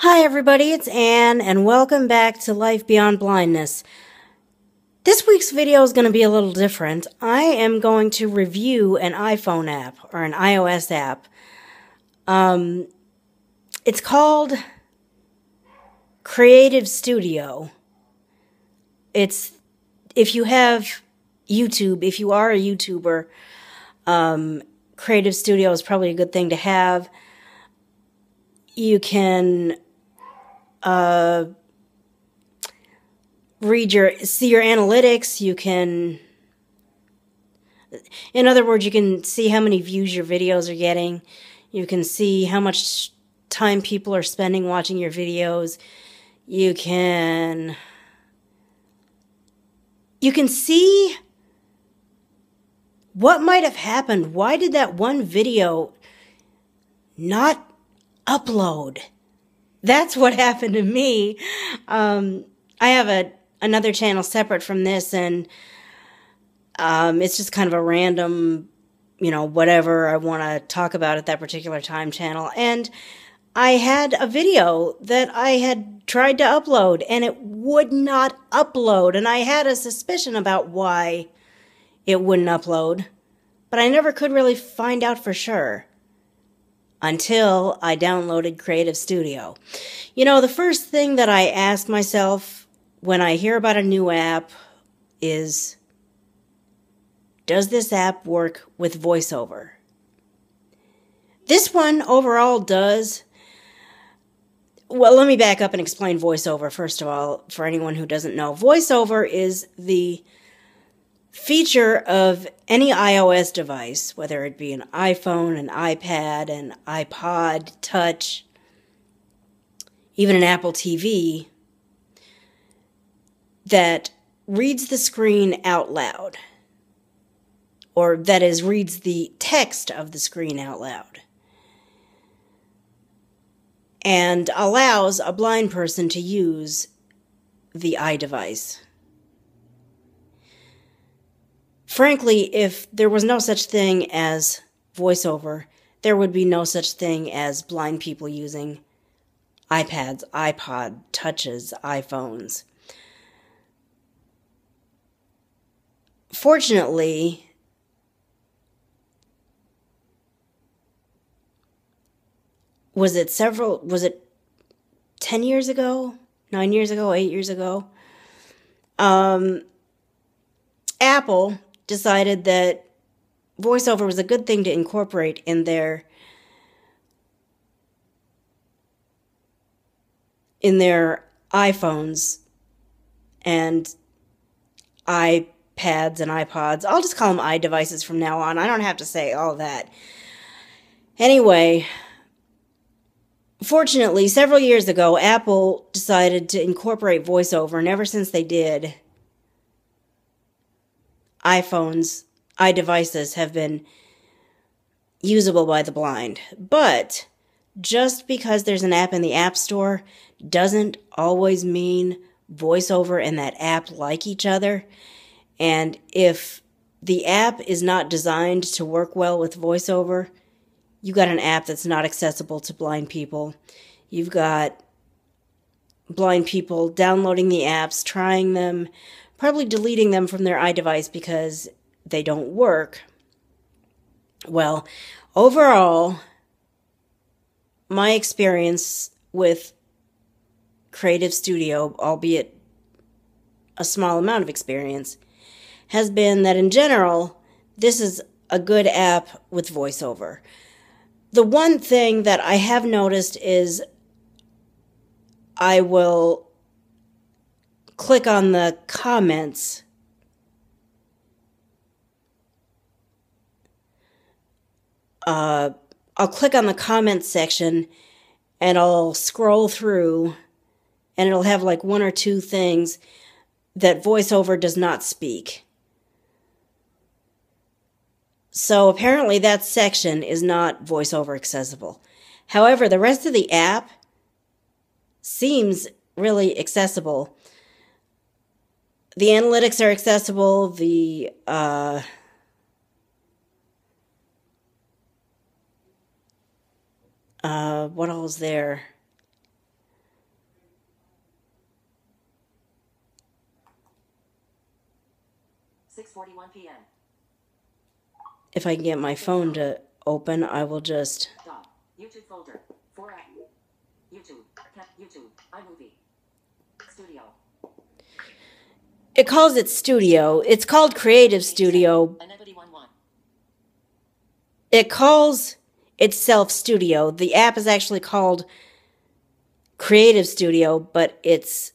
Hi everybody, it's Anne, and welcome back to Life Beyond Blindness. This week's video is going to be a little different. I am going to review an iPhone app, or an iOS app. It's called Creative Studio. If you have YouTube, if you are a YouTuber, Creative Studio is probably a good thing to have. You can see your analytics. You can, in other words, you can see how many views your videos are getting. You can see how much time people are spending watching your videos. You can see what might have happened. Why did that one video not upload? That's what happened to me. I have another channel separate from this, and it's just kind of a random, whatever I want to talk about at that particular time channel. And I had a video that I had tried to upload, and it would not upload. And I had a suspicion about why it wouldn't upload, but I never could really find out for sure until I downloaded Creative Studio. The first thing that I ask myself when I hear about a new app is, does this app work with VoiceOver? This one overall does. Well, let me back up and explain VoiceOver first of all, for anyone who doesn't know. VoiceOver is the feature of any iOS device, whether it be an iPhone, an iPad, an iPod Touch, even an Apple TV, that reads the screen out loud, or that is, reads the text of the screen out loud, and allows a blind person to use the iDevice. Frankly, if there was no such thing as VoiceOver, there would be no such thing as blind people using iPads, iPod Touches, iPhones. Fortunately, was it 10 years ago? 9 years ago? 8 years ago? Apple decided that VoiceOver was a good thing to incorporate in their iPhones and iPads and iPods. I'll just call them iDevices from now on. I don't have to say all that. Anyway, fortunately, several years ago, Apple decided to incorporate VoiceOver, and ever since they did, iPhones, iDevices have been usable by the blind. But just because there's an app in the App Store doesn't always mean VoiceOver and that app like each other. And if the app is not designed to work well with VoiceOver, you got an app that's not accessible to blind people. You've got blind people downloading the apps, trying them, probably deleting them from their iDevice because they don't work. Well, overall, my experience with Creative Studio, albeit a small amount of experience, has been that in general, this is a good app with VoiceOver. The one thing that I have noticed is I will click on the comments. I'll click on the comments section and I'll scroll through, and it'll have like one or two things that VoiceOver does not speak. So apparently that section is not VoiceOver accessible. However, the rest of the app seems really accessible. The analytics are accessible. What all is there? 6:41 p.m. If I can get my phone to open, I will just... YouTube folder. 4 YouTube. YouTube. iMovie. Studio. It calls it Studio. It's called Creative Studio. It calls itself Studio. The app is actually called Creative Studio, but it's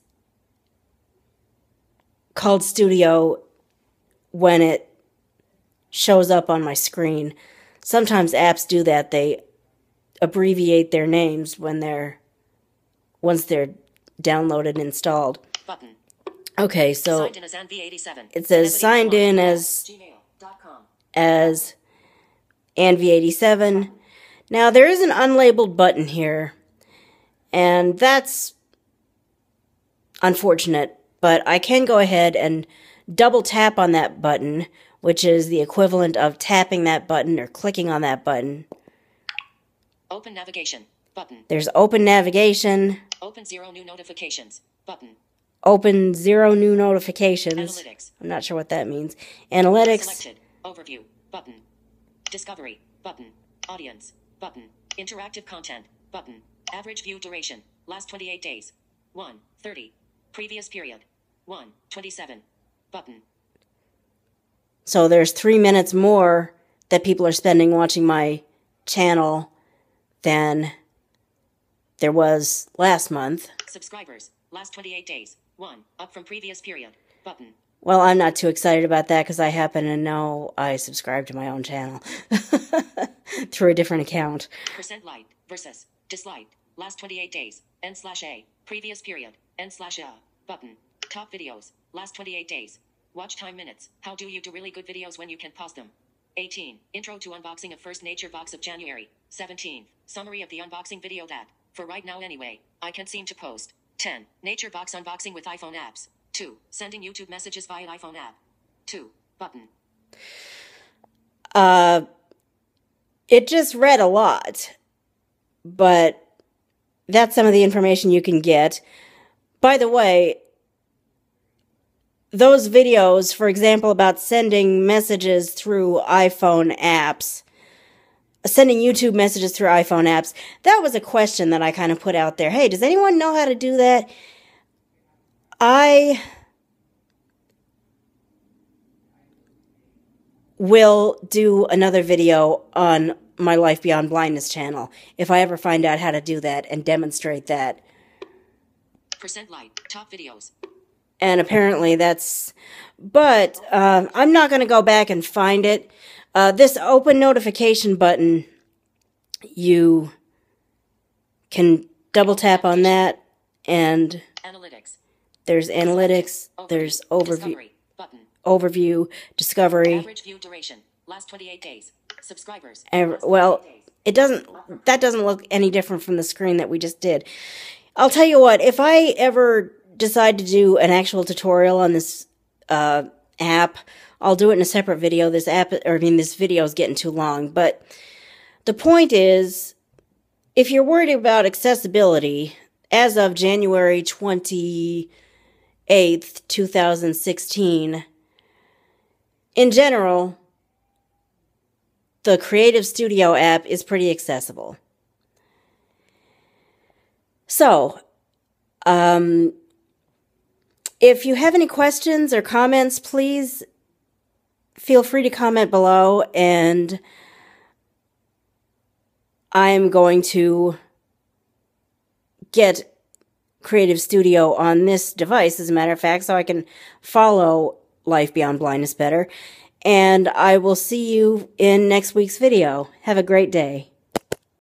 called Studio when it shows up on my screen. Sometimes apps do that. They abbreviate their names once they're downloaded and installed. Button. Okay, so Signed in as ANV87. it says signed in as ANV87. Now there is an unlabeled button here, and that's unfortunate, but I can go ahead and double tap on that button, which is the equivalent of tapping that button or clicking on that button. Open navigation button. There's open navigation. Open 0 new notifications button. Open 0 new notifications. Analytics. I'm not sure what that means. Analytics. Selected. Overview button. Discovery button. Audience button. Interactive content button. Average view duration last 28 days 1:30. Previous period 1:27 button. So there's 3 minutes more that people are spending watching my channel than there was last month. Subscribers last 28 days 1 up from previous period button. Well, I'm not too excited about that because I happen to know I subscribe to my own channel through a different account. Percent liked versus disliked last 28 days N/A previous period N/A button. Top videos last 28 days. Watch time minutes. How do you do really good videos when you can pause them? 18. Intro to unboxing of first nature box of January. 17. Summary of the unboxing video that, for right now anyway, I can't seem to post. 10. Nature box unboxing with iPhone apps. 2. Sending YouTube messages via iPhone app. 2. Button. It just read a lot, but that's some of the information you can get. By the way, those videos, for example, about sending messages through iPhone apps, sending YouTube messages through iPhone apps, that was a question that I kind of put out there. Hey, does anyone know how to do that? I will do another video on my Life Beyond Blindness channel if I ever find out how to do that and demonstrate that. Percent like top videos. And apparently that's... But I'm not going to go back and find it. This open notification button, you can double tap on that, and Analytics. There's analytics, there's overview, discovery. Average view duration, last 28 days. Subscribers. Well, that doesn't look any different from the screen that we just did. I'll tell you what, if I ever decide to do an actual tutorial on this app, I'll do it in a separate video. This video is getting too long, but the point is, if you're worried about accessibility, as of January 28th, 2016, in general, the Creative Studio app is pretty accessible. So, if you have any questions or comments, please feel free to comment below, and I'm going to get Creative Studio on this device, as a matter of fact, so I can follow Life Beyond Blindness better. And I will see you in next week's video. Have a great day.